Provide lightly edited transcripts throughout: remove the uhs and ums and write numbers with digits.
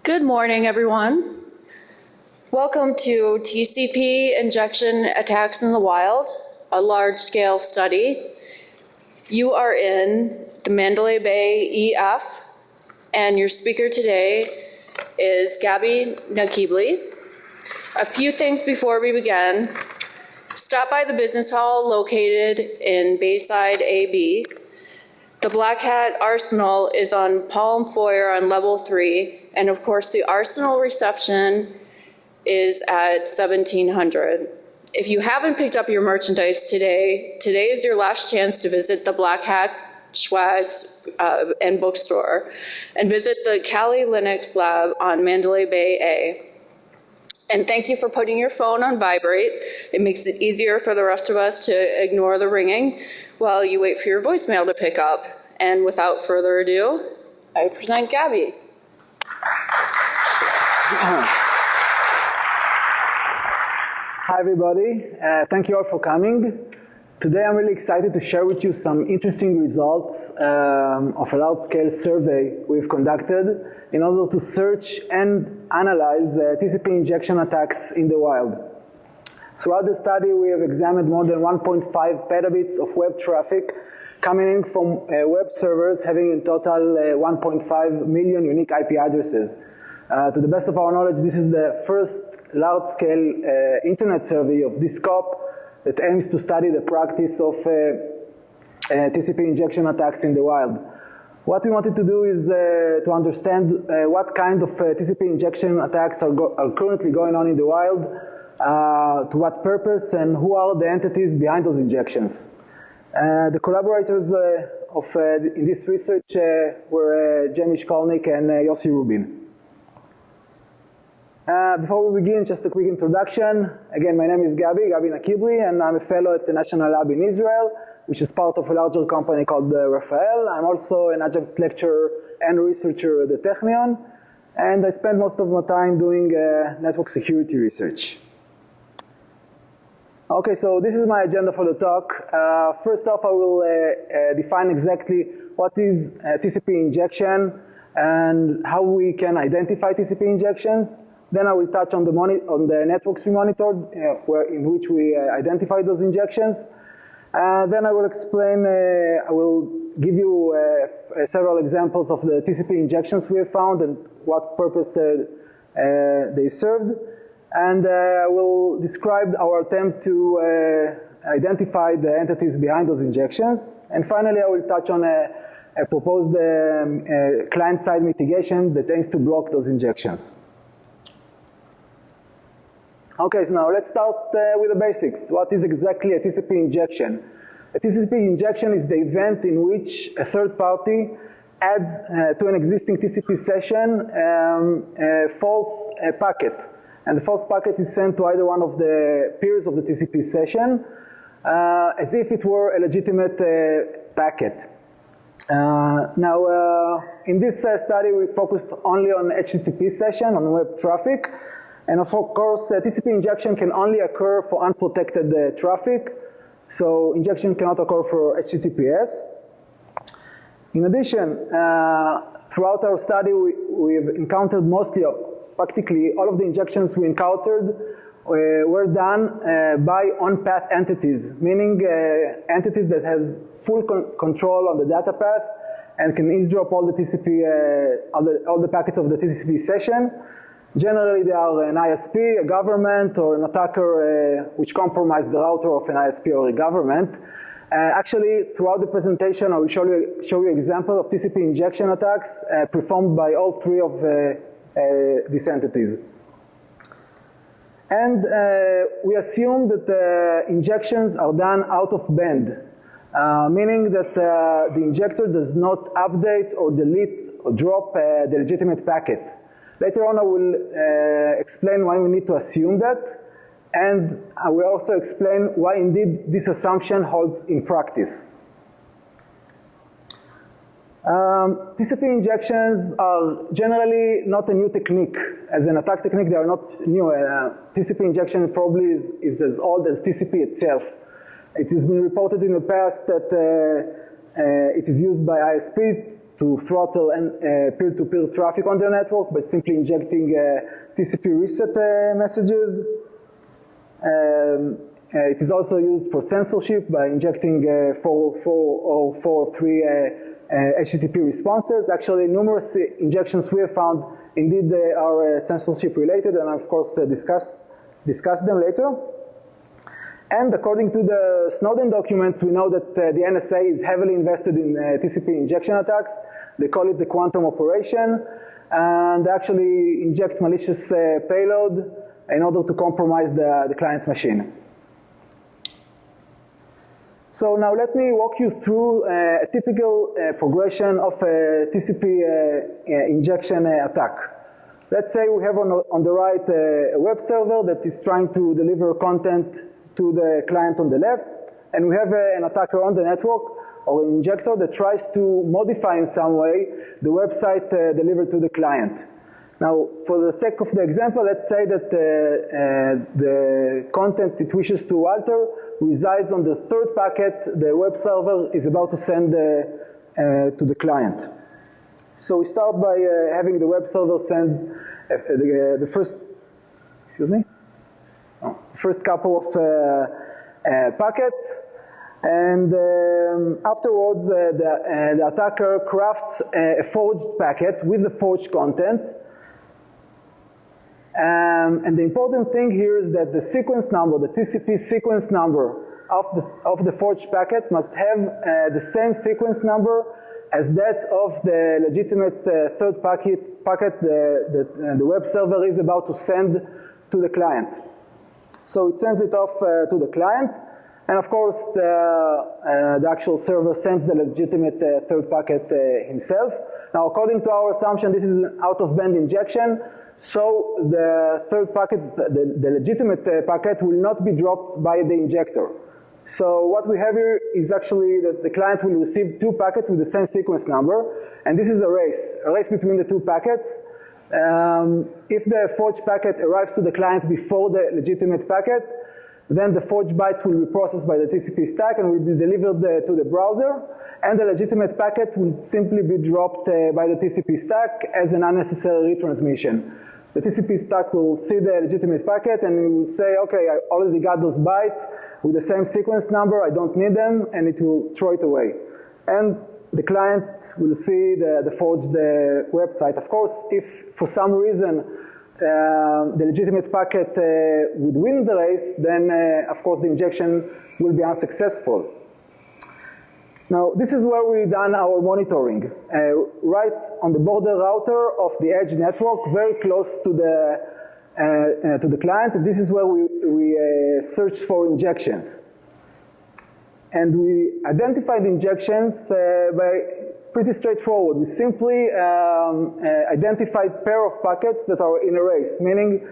Good morning, everyone. Welcome to TCP injection attacks in the wild, a large-scale study. You are in the Mandalay Bay EF, and your speaker today is Gabi Nakibly. A few things before we begin. Stop by the business hall located in Bayside AB. The Black Hat Arsenal is on Palm Foyer on level 3, and of course the Arsenal reception is at 1700. If you haven't picked up your merchandise today is your last chance to visit the Black Hat Schwags and bookstore, and visit the Kali Linux lab on Mandalay Bay A. And thank you for putting your phone on vibrate. It makes it easier for the rest of us to ignore the ringing while you wait for your voicemail to pick up. And without further ado, I present Gabi. Hi everybody, thank you all for coming. Today I'm really excited to share with you some interesting results of a large-scale survey we've conducted in order to search and analyze TCP injection attacks in the wild. Throughout the study we have examined more than 1.5 petabits of web traffic coming in from web servers having in total 1.5 million unique IP addresses. To the best of our knowledge, this is the first large-scale internet survey of this scope that aims to study the practice of TCP injection attacks in the wild. What we wanted to do is to understand what kind of TCP injection attacks are currently going on in the wild, to what purpose, and who are the entities behind those injections. The collaborators in this research were Jamie Shkolnik and Yossi Rubin. Before we begin, just a quick introduction. Again, my name is Gabi Nakibly, and I'm a fellow at the National Lab in Israel, which is part of a larger company called Rafael. I'm also an adjunct lecturer and researcher at the Technion, and I spend most of my time doing network security research. Okay, so this is my agenda for the talk. First off, I will define exactly what is TCP injection and how we can identify TCP injections. Then I will touch on the networks we monitored, in which we identify those injections. Then I will explain, I will give you several examples of the TCP injections we have found and what purpose they served. And I will describe our attempt to identify the entities behind those injections. And finally, I will touch on a proposed client-side mitigation that aims to block those injections. Okay, so now let's start with the basics. What is exactly a TCP injection? A TCP injection is the event in which a third party adds to an existing TCP session a false packet. And the false packet is sent to either one of the peers of the TCP session as if it were a legitimate packet. In this study we focused only on HTTP session, on web traffic. And of course, TCP injection can only occur for unprotected traffic, so injection cannot occur for HTTPS. In addition, throughout our study, we've encountered practically all of the injections we encountered were done by on-path entities, meaning entities that has full control on the data path and can eavesdrop all the TCP, all the packets of the TCP session. Generally, they are an ISP, a government, or an attacker which compromised the router of an ISP or a government. Actually, throughout the presentation, I will show you an example of TCP injection attacks performed by all three of these entities. And we assume that the injections are done out of band, meaning that the injector does not update or delete or drop the legitimate packets. Later on, I will explain why we need to assume that, and I will also explain why indeed this assumption holds in practice. TCP injections are generally not a new technique. As an attack technique, they are not new. TCP injection probably is as old as TCP itself. It has been reported in the past that it is used by ISPs to throttle peer-to-peer traffic on their network by simply injecting TCP reset messages. It is also used for censorship by injecting 404 or 403 HTTP responses. Actually, numerous injections we have found indeed are censorship related, and of course discuss them later. And according to the Snowden documents, we know that the NSA is heavily invested in TCP injection attacks. They call it the quantum operation, and they actually inject malicious payload in order to compromise the client's machine. So now let me walk you through a typical progression of a TCP injection attack. Let's say we have on the right a web server that is trying to deliver content to the client on the left, and we have an attacker on the network or an injector that tries to modify in some way the website delivered to the client. Now, for the sake of the example, let's say that the content it wishes to alter resides on the third packet the web server is about to send to the client. So we start by having the web server send the first, first couple of packets, and afterwards the attacker crafts a forged packet with the forged content. And the important thing here is that the sequence number, the TCP sequence number of the forged packet must have the same sequence number as that of the legitimate third packet the web server is about to send to the client. So it sends it off to the client, and of course the actual server sends the legitimate third packet himself. Now, according to our assumption, this is an out-of-band injection. So the third packet, the legitimate packet, will not be dropped by the injector. So what we have here is actually that the client will receive two packets with the same sequence number, and this is a race between the two packets. If the forged packet arrives to the client before the legitimate packet, then the forged bytes will be processed by the TCP stack and will be delivered to the browser, and the legitimate packet will simply be dropped by the TCP stack as an unnecessary retransmission. The TCP stack will see the legitimate packet and it will say, okay, I already got those bytes with the same sequence number, I don't need them, and it will throw it away. And the client will see the forged website. Of course, if for some reason the legitimate packet would win the race, then of course the injection will be unsuccessful. Now, this is where we've done our monitoring, right on the border router of the edge network, very close to the client. This is where we search for injections. And we identified injections by pretty straightforward. We simply identified pair of packets that are in a race, meaning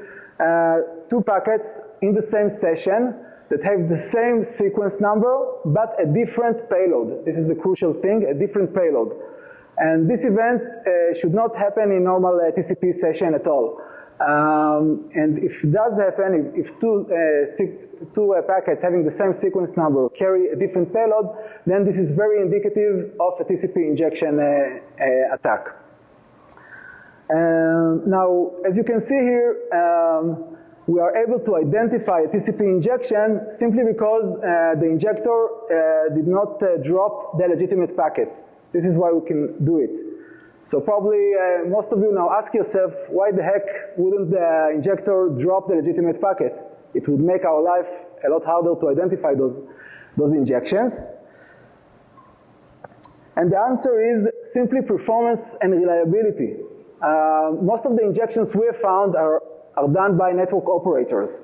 two packets in the same session that have the same sequence number, but a different payload. This is the crucial thing, a different payload. And this event should not happen in normal TCP session at all. And if it does happen, if two packets having the same sequence number carry a different payload, then this is very indicative of a TCP injection attack. Now, as you can see here, we are able to identify a TCP injection simply because the injector did not drop the legitimate packet. This is why we can do it. So probably most of you now ask yourself, why the heck wouldn't the injector drop the legitimate packet? It would make our life a lot harder to identify those injections. And the answer is simply performance and reliability. Most of the injections we have found are done by network operators.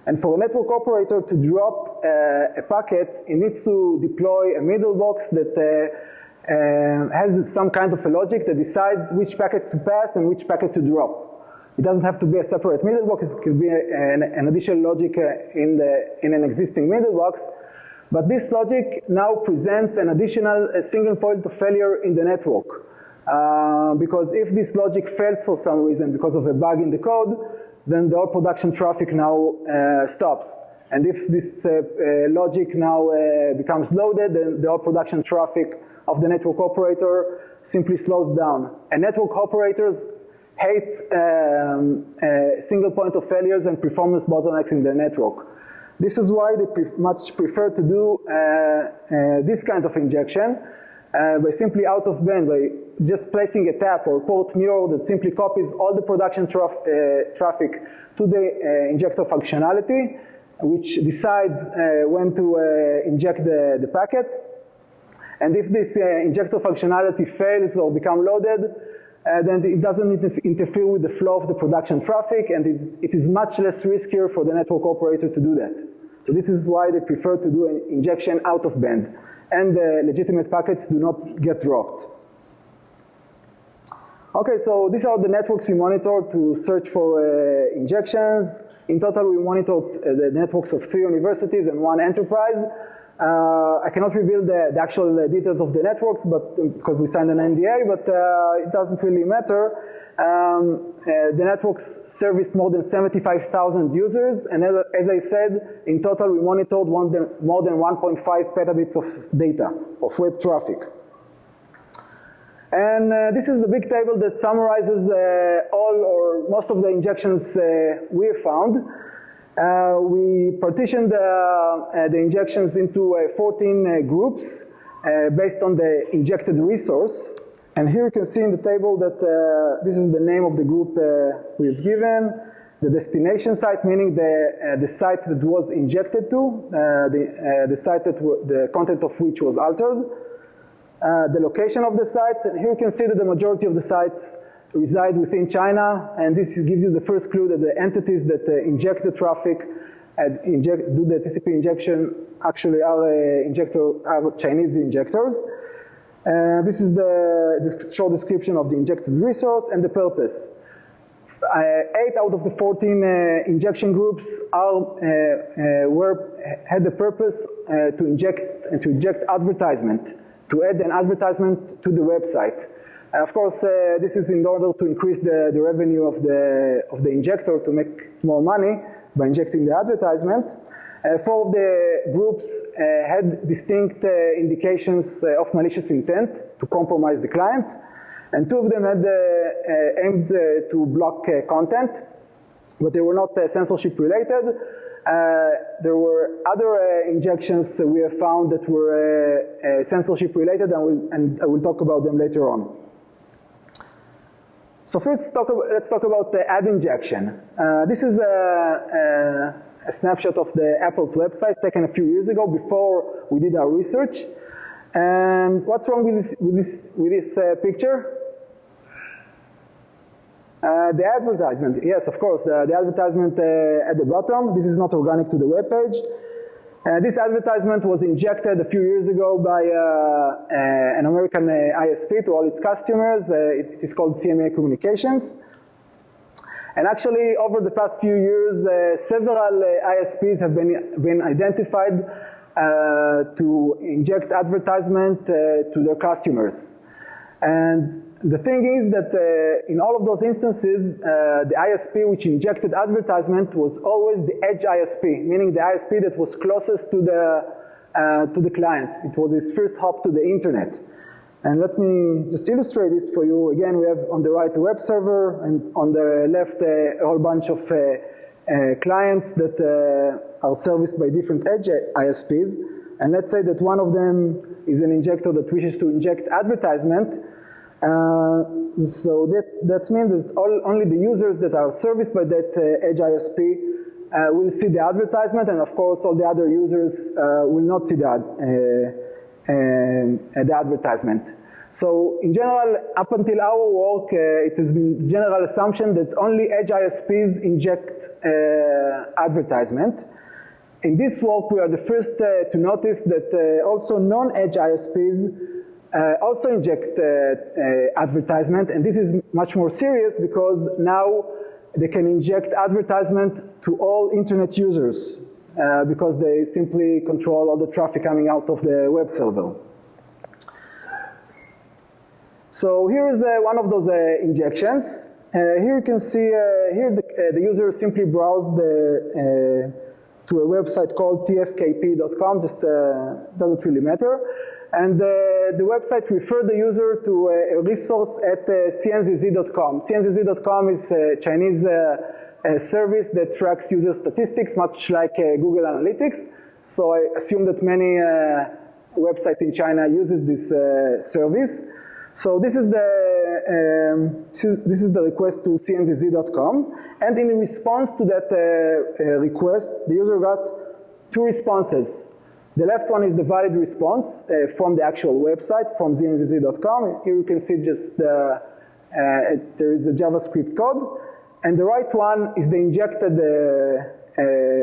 And for a network operator to drop a packet, it needs to deploy a middle box that has some kind of a logic that decides which packets to pass and which packet to drop. It doesn't have to be a separate middle box, it could be an additional logic in an existing middle box. But this logic now presents an additional single point of failure in the network. Because if this logic fails for some reason because of a bug in the code, then the whole production traffic now stops. And if this logic now becomes loaded, then the whole production traffic of the network operator simply slows down. And network operators hate single point of failures and performance bottlenecks in their network. This is why they much prefer to do this kind of injection by simply out of band, by just placing a tap or port mirror that simply copies all the production traffic to the injector functionality, which decides when to inject the packet. And if this injector functionality fails or become loaded, then it doesn't interfere with the flow of the production traffic, and it is much less riskier for the network operator to do that. So this is why they prefer to do an injection out of band, and the legitimate packets do not get dropped. Okay, so these are the networks we monitor to search for injections. In total, we monitored the networks of 3 universities and 1 enterprise. I cannot reveal the actual details of the networks, but because we signed an NDA, but it doesn't really matter. The networks serviced more than 75,000 users, and as I said, in total we monitored more than 1.5 petabits of data, of web traffic. And this is the big table that summarizes all or most of the injections we have found. We partitioned the injections into 14 groups based on the injected resource. And here you can see in the table that this is the name of the group we've given, the destination site, meaning the site that was injected to, the site that the content of which was altered, the location of the site. And here you can see that the majority of the sites reside within China, and this gives you the first clue that the entities that inject the traffic and do the TCP injection actually are Chinese injectors. This is the short description of the injected resource and the purpose. 8 out of the 14 injection groups had the purpose to inject advertisement, to add an advertisement to the website. Of course, this is in order to increase the revenue of the injector to make more money by injecting the advertisement. 4 of the groups had distinct indications of malicious intent to compromise the client, and 2 of them had aimed to block content, but they were not censorship related. There were other injections we have found that were censorship related, and I will talk about them later on. So first, let's talk about the ad injection. This is a snapshot of the Apple's website taken a few years ago before we did our research. And what's wrong with this picture? The advertisement. Yes, of course, the advertisement at the bottom. This is not organic to the web page. This advertisement was injected a few years ago by an American ISP to all its customers. It is called CMA Communications. And actually, over the past few years, several ISPs have been identified to inject advertisement to their customers. And the thing is that in all of those instances, the ISP which injected advertisement was always the edge ISP, meaning the ISP that was closest to the client. It was his first hop to the internet. And let me just illustrate this for you. Again, we have on the right a web server, and on the left a whole bunch of clients that are serviced by different edge ISPs. And let's say that one of them is an injector that wishes to inject advertisement. So that means that only the users that are serviced by that edge ISP will see the advertisement, and of course all the other users will not see the advertisement. So in general, up until our work, it has been general assumption that only edge ISPs inject advertisement. In this work, we are the first to notice that also non-edge ISPs also inject advertisement, and this is much more serious because now they can inject advertisement to all internet users because they simply control all the traffic coming out of the web server. So here is one of those injections. Here you can see here the user simply browsed to a website called tfkp.com, just doesn't really matter. And the website referred the user to a resource at cnzz.com. cnzz.com is a Chinese service that tracks user statistics, much like Google Analytics. So I assume that many websites in China uses this service. So this is the request to cnzz.com, and in response to that request, the user got two responses. The left one is the valid response from the actual website, from cnzz.com. Here you can see just there is a JavaScript code, and the right one is the injected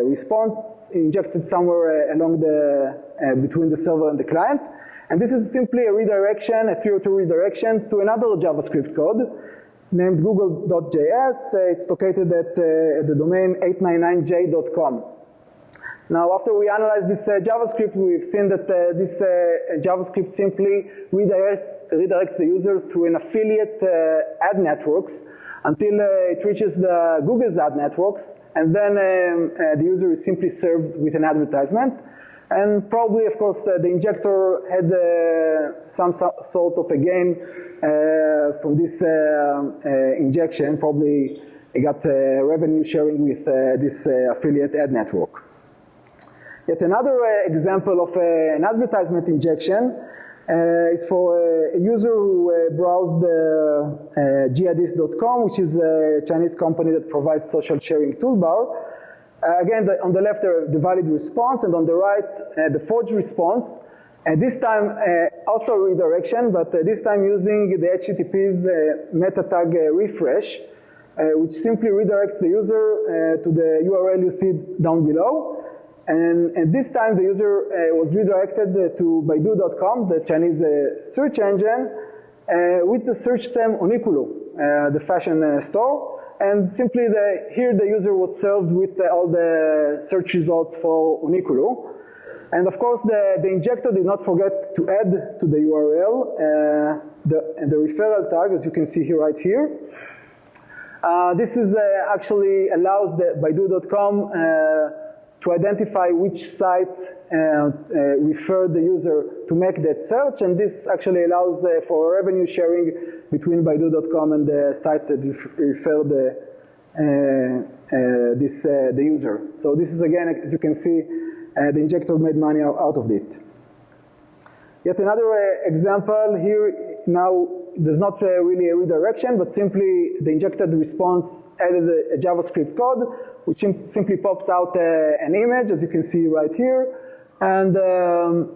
response, injected somewhere along between the server and the client. And this is simply a redirection, a 302 redirection to another JavaScript code named google.js. It's located at the domain 899j.com. Now, after we analyze this JavaScript, we've seen that this JavaScript simply redirects the user through an affiliate ad networks until it reaches the Google's ad networks, and then the user is simply served with an advertisement. And probably, of course, the injector had some sort of a gain from this injection. Probably he got revenue sharing with this affiliate ad network. Yet another example of an advertisement injection is for a user who browsed JIATHIS.com, which is a Chinese company that provides social sharing toolbar. Again, on the left, the valid response, and on the right, the forged response. And this time, also redirection, but this time using the HTTP's meta tag refresh, which simply redirects the user to the URL you see down below. And this time, the user was redirected to Baidu.com, the Chinese search engine, with the search term Uniqlo, the fashion store. And simply here the user was served with all the search results for Uniqlo. And of course, the injector did not forget to add to the URL the referral tag, as you can see here, right here. This is actually allows the Baidu.com to identify which site referred the user to make that search, and this actually allows for revenue sharing between Baidu.com and the site that referred the user. So this is, again, as you can see, the injector made money out of it. Yet another example here, now there's not really a redirection, but simply the injected response added a JavaScript code, which simply pops out an image, as you can see right here, and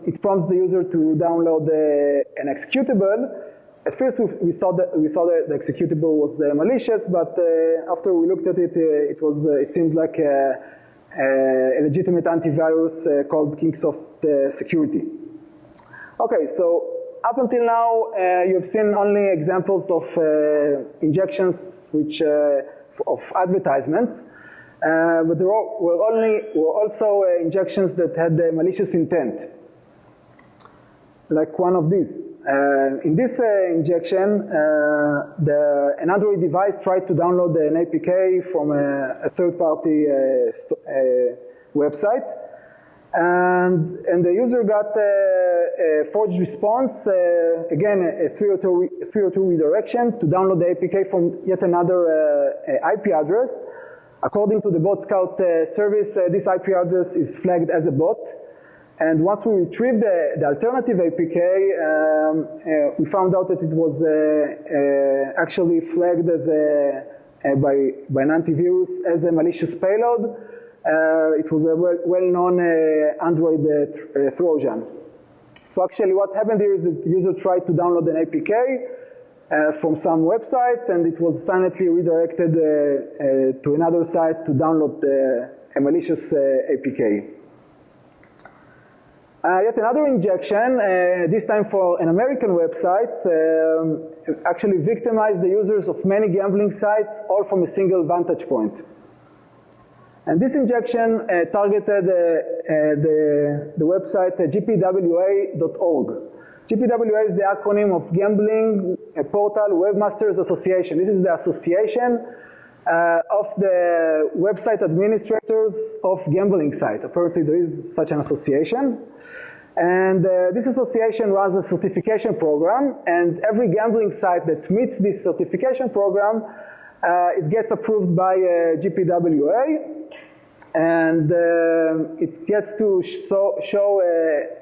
it prompts the user to download an executable. At first, we thought that the executable was malicious, but after we looked at it, it seems like a legitimate antivirus called Kingsoft Security. Okay, so up until now, you've seen only examples of injections of advertisements, but there were also injections that had malicious intent, like one of these. In this injection, an Android device tried to download an APK from a third-party website, and the user got a forged response, again, a 302 redirection to download the APK from yet another IP address. According to the bot scout service, this IP address is flagged as a bot. And once we retrieved the alternative APK, we found out that it was actually flagged as by an antivirus as a malicious payload. It was a well-known Android Trojan. So actually what happened here is that the user tried to download an APK from some website, and it was silently redirected to another site to download a malicious APK. Yet another injection, this time for an American website, actually victimized the users of many gambling sites, all from a single vantage point. And this injection targeted the website GPWA.org. GPWA is the acronym of Gambling Portal Webmasters Association. This is the association of the website administrators of gambling sites. Apparently there is such an association. And this association runs a certification program, and every gambling site that meets this certification program, it gets approved by GPWA, and it gets to show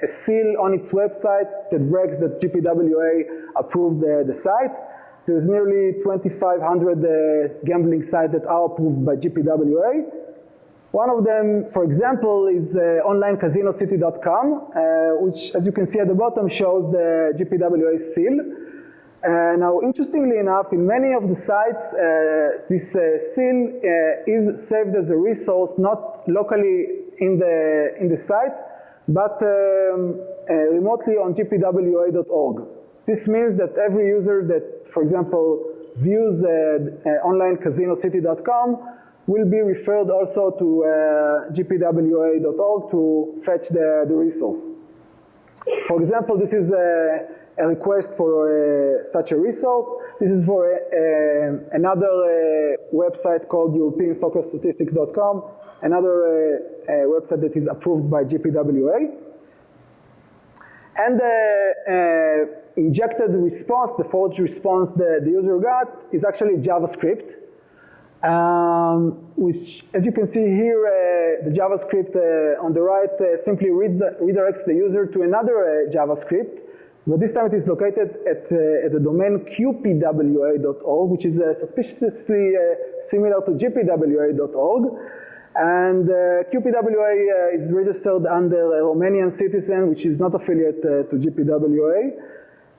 a seal on its website that brags that GPWA approved the site. There's nearly 2,500 gambling sites that are approved by GPWA. One of them, for example, is onlinecasinoscity.com, which, as you can see at the bottom, shows the GPWA seal. Now, interestingly enough, in many of the sites, this seal is saved as a resource, not locally in the site, but remotely on gpwa.org. This means that every user that, for example, views onlinecasinoscity.com will be referred also to gpwa.org to fetch the resource. For example, this is a request for such a resource. This is for another website called EuropeanSoccerStatistics.com, another website that is approved by GPWA. And the injected response, the forged response the user got, is actually JavaScript, which, as you can see here, the JavaScript on the right simply redirects the user to another JavaScript, but this time it is located at the domain qpwa.org, which is suspiciously similar to gpwa.org. And QPWA is registered under a Romanian citizen, which is not affiliated to GPWA,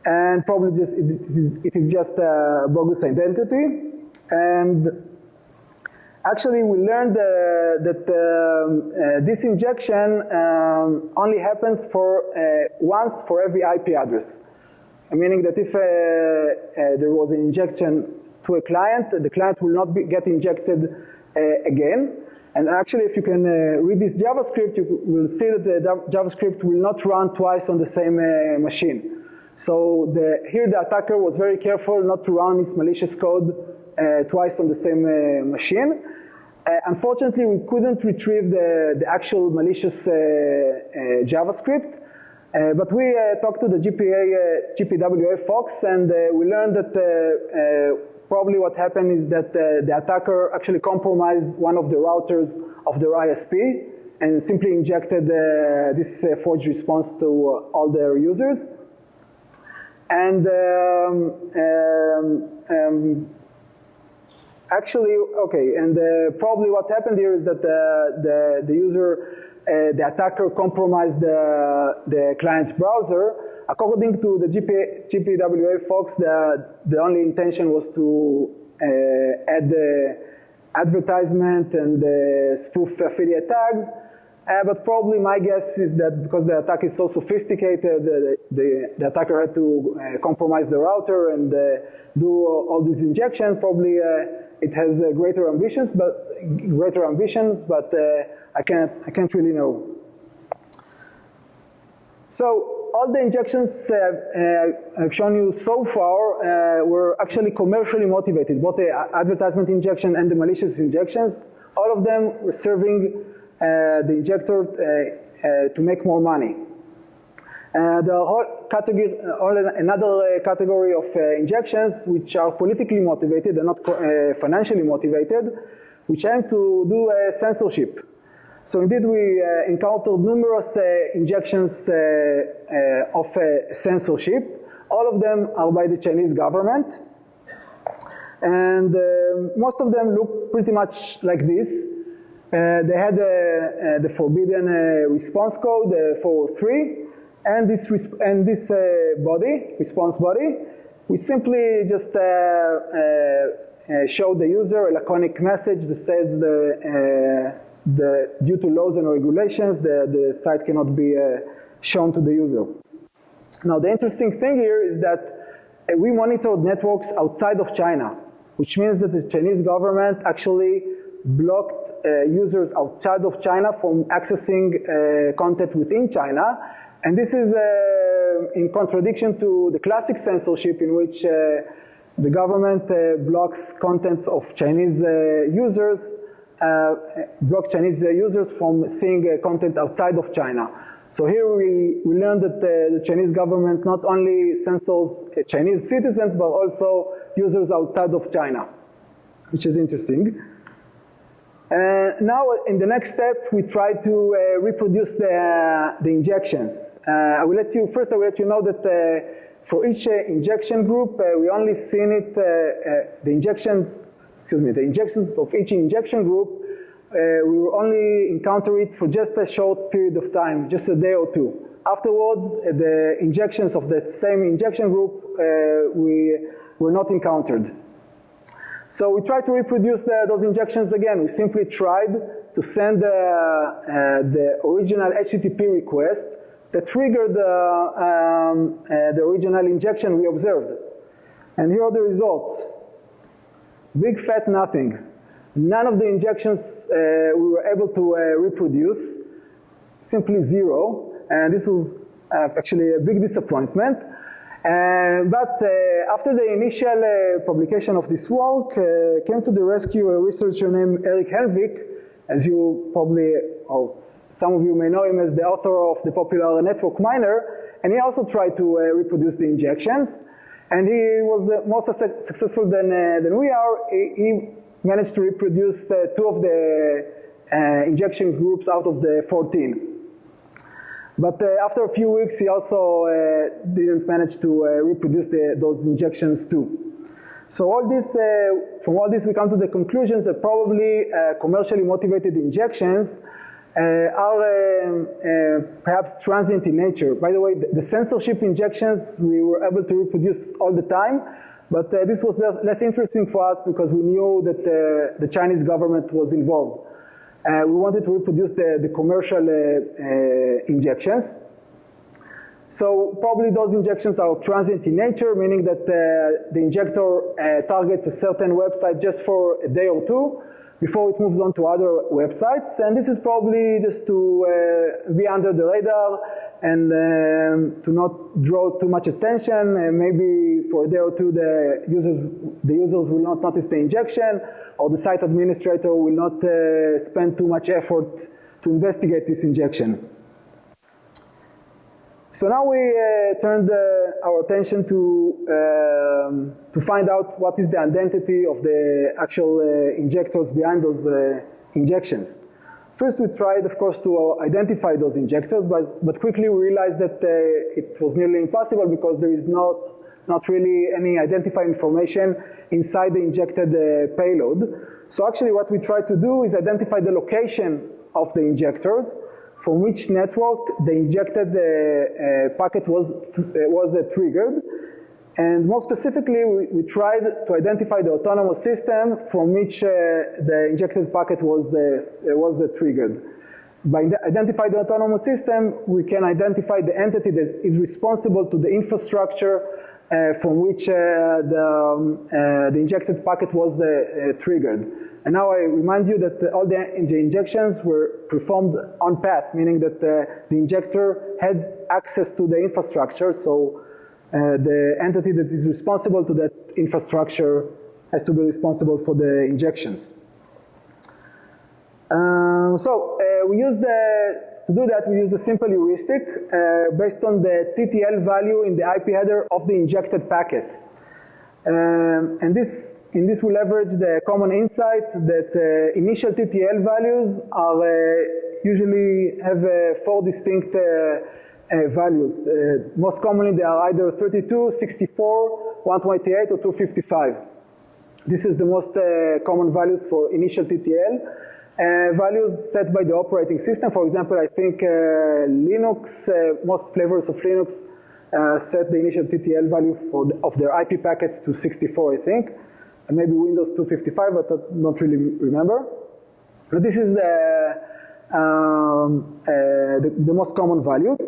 and probably just it is just a bogus identity. And actually, we learned that this injection only happens for once for every IP address, meaning that if there was an injection to a client, the client will not get injected again. And actually, if you can read this JavaScript, you will see that the JavaScript will not run twice on the same machine. So here the attacker was very careful not to run his malicious code twice on the same machine. Unfortunately, we couldn't retrieve the actual malicious JavaScript, but we talked to the GPWA folks, and we learned that probably what happened is that the attacker actually compromised one of the routers of their ISP and simply injected this forged response to all their users. And actually, okay, and probably what happened here is that the attacker compromised the client's browser. According to the GPWA folks, the only intention was to add the advertisement and the spoof affiliate tags, but probably my guess is that because the attack is so sophisticated, the attacker had to compromise the router and do all these injections. Probably it has greater ambitions, but I can't really know. So all the injections I've shown you so far were actually commercially motivated, both the advertisement injection and the malicious injections. All of them were serving the injector to make more money. There are another category of injections which are politically motivated and not financially motivated, which aim to do censorship. So indeed, we encountered numerous injections of censorship. All of them are by the Chinese government. And most of them look pretty much like this. They had the forbidden response code, 403, and this response body, we simply just show the user a laconic message that says due to laws and regulations, the site cannot be shown to the user. Now, the interesting thing here is that we monitored networks outside of China, which means that the Chinese government actually blocked users outside of China from accessing content within China. And this is in contradiction to the classic censorship in which the government blocks content of Chinese users, block Chinese users from seeing content outside of China. So here we learned that the Chinese government not only censors Chinese citizens, but also users outside of China, which is interesting. Now, in the next step, we try to reproduce the injections. I will let you know that for each injection group, we only seen it, the injections of each injection group, we will only encounter it for just a short period of time, just a day or two. Afterwards, the injections of that same injection group were not encountered. So we tried to reproduce those injections again. We simply tried to send the original HTTP request that triggered the original injection we observed. And here are the results. Big fat nothing. None of the injections we were able to reproduce, simply zero. And this was actually a big disappointment. But after the initial publication of this work, came to the rescue a researcher named Eric Helvig, as you probably, or some of you may know him as the author of the popular network miner, and he also tried to reproduce the injections, and he was more successful than we are. He managed to reproduce 2 of the injection groups out of the 14. But after a few weeks, he also didn't manage to reproduce those injections too. So from all this, we come to the conclusion that probably commercially motivated injections are perhaps transient in nature. By the way, the censorship injections we were able to reproduce all the time, but this was less interesting for us because we knew that the Chinese government was involved. We wanted to reproduce the commercial injections. So probably those injections are transient in nature, meaning that the injector targets a certain website just for a day or two before it moves on to other websites. And this is probably just to be under the radar and to not draw too much attention. Maybe for a day or two the users will not notice the injection, or the site administrator will not spend too much effort to investigate this injection. So now we turned our attention to find out what is the identity of the actual injectors behind those injections. First, we tried, of course, to identify those injectors, but quickly we realized that it was nearly impossible because there is not really any identified information inside the injected payload. So actually what we tried to do is identify the location of the injectors, from which network the injected packet was triggered. And more specifically, we tried to identify the autonomous system from which the injected packet was triggered. By identifying the autonomous system, we can identify the entity that is responsible to the infrastructure from which the injected packet was triggered. And now I remind you that all the injections were performed on path, meaning that the injector had access to the infrastructure, so the entity that is responsible to that infrastructure has to be responsible for the injections. To do that, we used a simple heuristic based on the TTL value in the IP header of the injected packet. And in this we leverage the common insight that initial TTL values are usually have 4 distinct values. Most commonly they are either 32, 64, 128 or 255. This is the most common values for initial TTL. Values set by the operating system. For example, I think Linux, most flavors of Linux set the initial TTL value of their IP packets to 64, I think. And maybe Windows 255, but I don't really remember. But this is the most common values.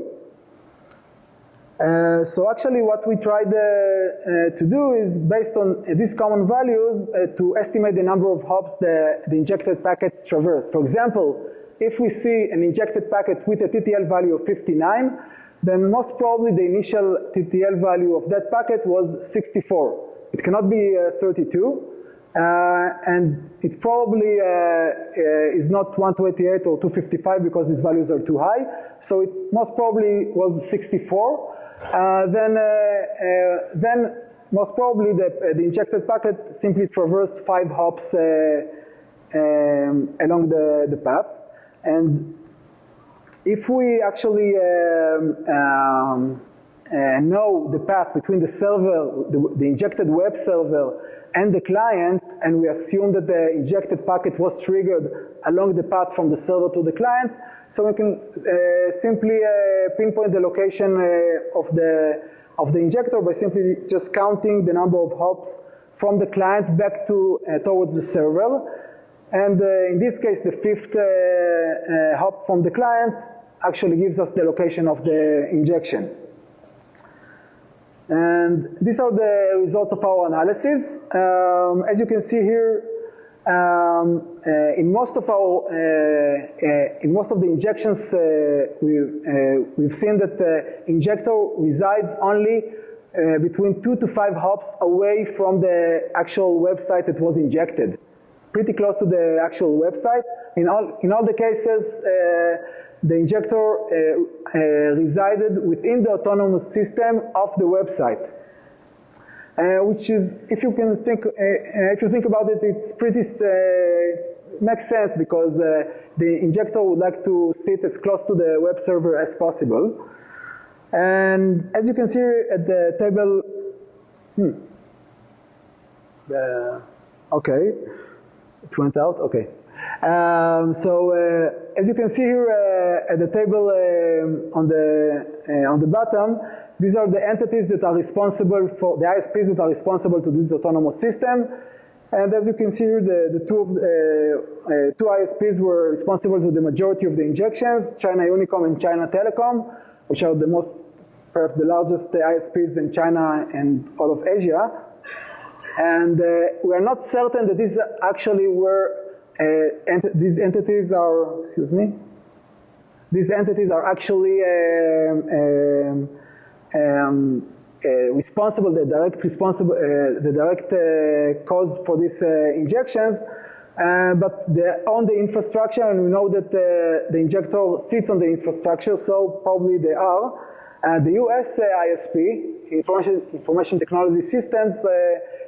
So actually what we tried to do is, based on these common values, to estimate the number of hops the injected packets traverse. For example, if we see an injected packet with a TTL value of 59, then most probably the initial TTL value of that packet was 64. It cannot be 32. And it probably is not 128 or 255 because these values are too high. So it most probably was 64. Then most probably the injected packet simply traversed 5 hops along the path. And if we actually know the path between the server, the injected web server, and the client, and we assume that the injected packet was triggered along the path from the server to the client, so we can simply pinpoint the location of the injector by simply just counting the number of hops from the client back to towards the server. And in this case, the 5th hop from the client actually gives us the location of the injection. And these are the results of our analysis. As you can see here, in most of the injections, we've seen that the injector resides only between 2 to 5 hops away from the actual website that was injected, pretty close to the actual website. In all the cases, the injector resided within the autonomous system of the website, which is, if you think about it, it's pretty makes sense because the injector would like to sit as close to the web server as possible. And as you can see at the table, okay, it went out. Okay. As you can see here at the table on the bottom, these are the entities that are responsible for the ISPs that are responsible to this autonomous system. And as you can see here, the two ISPs were responsible for the majority of the injections: China Unicom and China Telecom, which are the perhaps the largest ISPs in China and all of Asia. And we are not certain that these actually were. These entities are, these entities are actually responsible, the direct cause for these injections, but they own the infrastructure, and we know that the injector sits on the infrastructure, so probably they are. The US ISP, Information Technology Systems,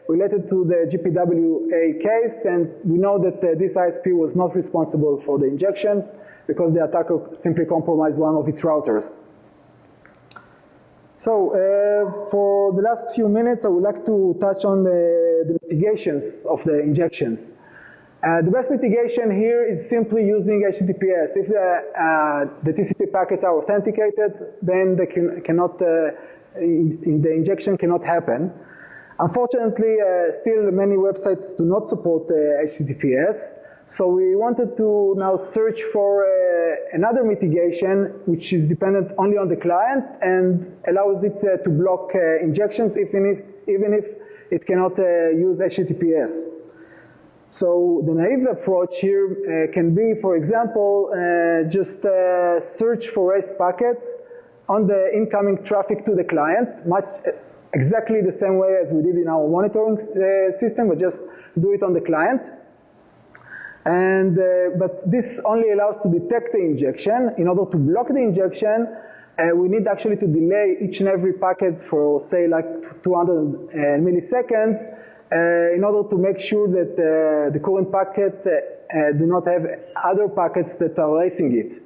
related to the GPWA case, and we know that this ISP was not responsible for the injection because the attacker simply compromised one of its routers. So for the last few minutes, I would like to touch on the mitigations of the injections. The best mitigation here is simply using HTTPS. If the TCP packets are authenticated, then they the injection cannot happen. Unfortunately, still many websites do not support HTTPS, so we wanted to now search for another mitigation which is dependent only on the client and allows it to block injections even if it cannot use HTTPS. So the naive approach here can be, for example, just search for REST packets on the incoming traffic to the client, exactly the same way as we did in our monitoring system, but just do it on the client. And but this only allows to detect the injection. In order to block the injection, we need actually to delay each and every packet for, say, like 200 milliseconds in order to make sure that the current packet do not have other packets that are racing it.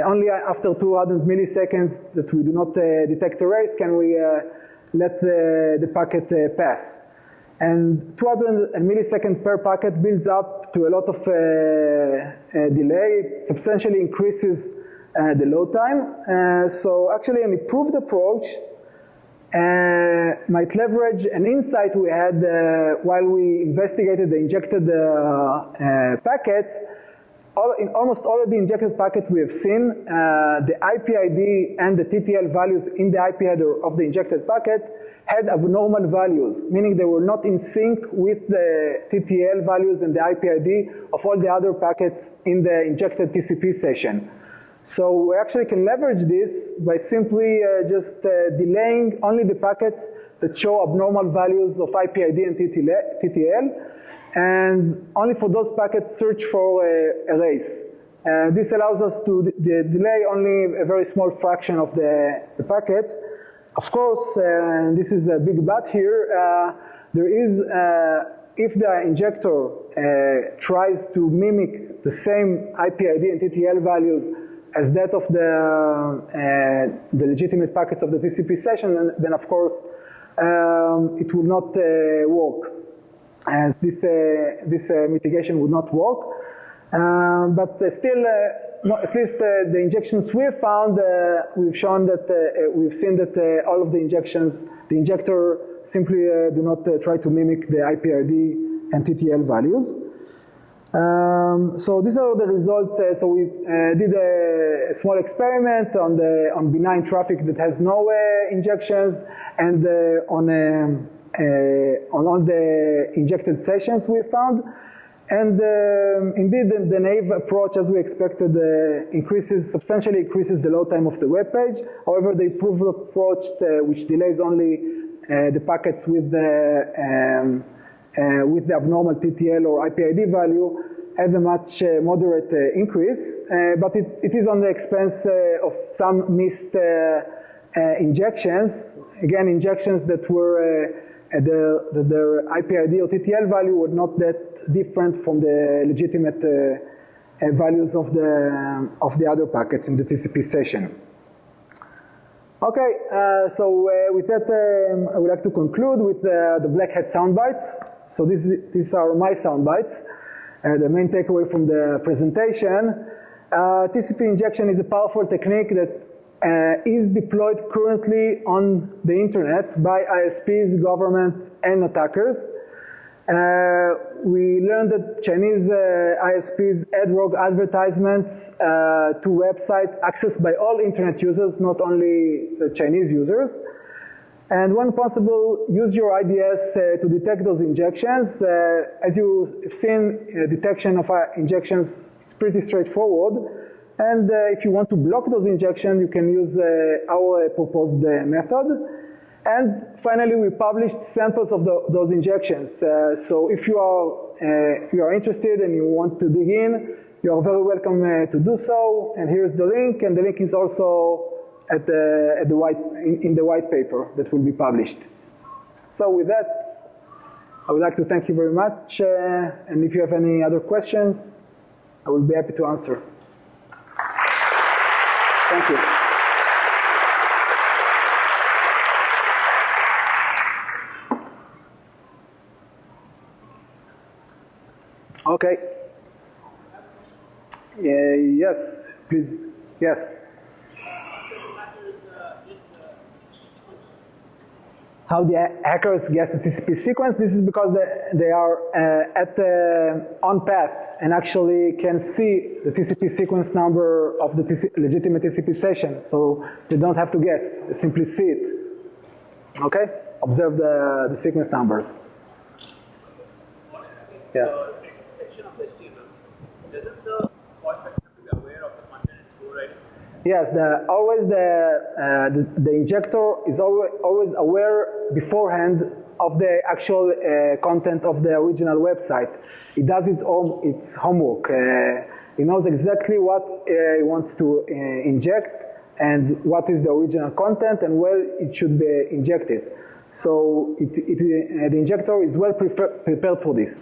Only after 200 milliseconds that we do not detect a race can we let the packet pass. And 200 milliseconds per packet builds up to a lot of delay. It substantially increases the load time. So actually an improved approach might leverage an insight we had while we investigated the injected packets. In almost all of the injected packets we have seen, the IP ID and the TTL values in the IP header of the injected packet had abnormal values, meaning they were not in sync with the TTL values and the IP ID of all the other packets in the injected TCP session. So we actually can leverage this by simply just delaying only the packets that show abnormal values of IP ID and TTL, and only for those packets search for erase. This allows us to delay only a very small fraction of the packets. Of course, this is a big but here, there is, if the injector tries to mimic the same IP ID and TTL values as that of the legitimate packets of the TCP session, then of course it will not work. And this mitigation would not work. But still, at least the injections we've found, we've shown that, we've seen that all of the injections, the injector simply do not try to mimic the IPRD and TTL values. So these are the results. So we did a small experiment on benign traffic that has no injections, and on all the injected sessions we found. And indeed, the naive approach, as we expected, substantially increases the load time of the web page. However, the improved approach, which delays only the packets with the abnormal TTL or IPID value, had a much moderate increase, but it is on the expense of some missed injections. Again, injections that were their IPID or TTL value were not that different from the legitimate values of the other packets in the TCP session. Okay, so with that, I would like to conclude with the black hat soundbites. So these are my soundbites. The main takeaway from the presentation: TCP injection is a powerful technique that is deployed currently on the internet by ISPs, government, and attackers. We learned that Chinese ISPs add rogue advertisements to websites accessed by all internet users, not only the Chinese users. And when possible, use your IDS to detect those injections. As you've seen, detection of injections is pretty straightforward. And if you want to block those injections, you can use our proposed method. And finally, we published samples of those injections. So if you are interested and you want to dig in, you are very welcome to do so. And here's the link, and the link is also in the white paper that will be published. So with that, I would like to thank you very much. And if you have any other questions, I will be happy to answer. Thank you. Okay. Yes, please. Yes. How the hackers guess the TCP sequence? This is because they are at the on path and actually can see the TCP sequence number of the legitimate TCP session. So they don't have to guess, they simply see it. Okay? Observe the sequence numbers. Yeah. Doesn't the point vector be aware of the content it's overriding? Yes, the injector is always aware beforehand of the actual content of the original website. It does its homework. It knows exactly what it wants to inject and what is the original content and where it should be injected. So the injector is well prepared for this.